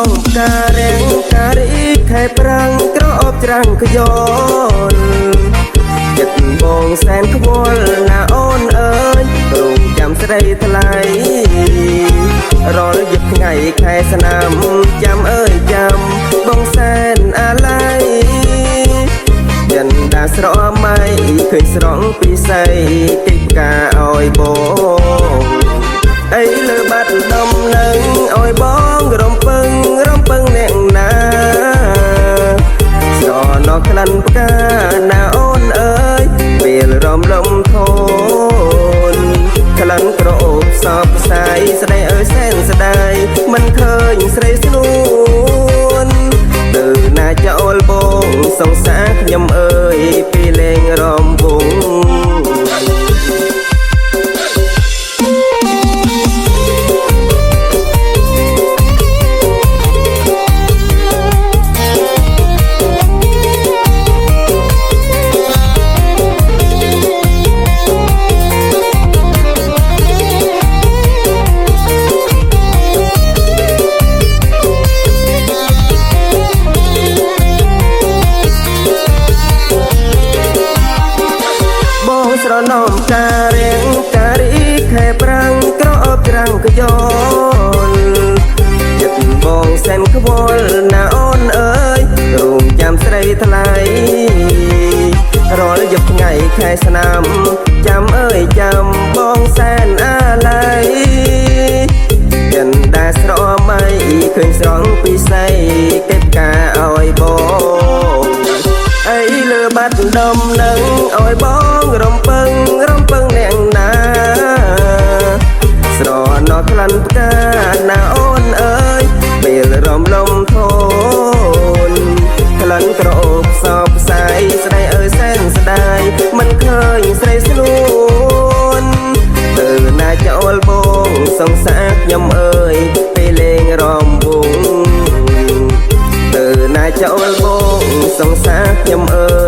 ងការែងការីខែប្រាំងក្រអូបច្រាំងក្យលចិត្តបងសែនខ្វល់ណាអូនអើយរងចាំស្រីថ្លៃរាល់យប់ថ្ងៃខែស្នាមចាំអើយចាំបងសែនអាឡ័យចិនដាស្រអមៃឃើញស្រងពីស័យកិច្ចការឲ្យបងអីលើបាត់ដុំនឹងឲ្យបងរំពឹងអ្នកណាស្រណោះក្លិនផ្កាណាអូនអើយពេលរំលំធនក្លិនក្រអូបសពផ្សាយស្ដីអើយសែនស្ដាយមិនឃើញស្រីស្នួនទៅណាចោលបងសង្សារខ្ញុំអើយពីលេងរំវងស្រណោមការែងការីខែប្រាំងក្រអូបច្រាំងក្យលចិត្តបងសែនខ្វល់ណាអូនអើយរងចាំស្រីថ្លៃរាល់យប់ថ្ងៃខែស្នាមចាំអើយចាំបងសែនអាឡ័យចិនដាស្រមៃឃើញស្រងពីស័យកិច្ចការឲ្យបងអីលើបាត់ដុំនឹងឲ្យបងរំពឹងអ្នកណាស្រណោះក្លិនផ្កាណាអូនអើយពេលរំលំធនក្លិនក្រអូបសពផ្សាយស្ដីអើយសែនស្ដាយមិនឃើញស្រីស្នួនទៅណាចោលបងសង្សារខ្ញុំអើយពេលលេងរំវងទៅណាចោលបងសង្សារខ្ញុំអើយ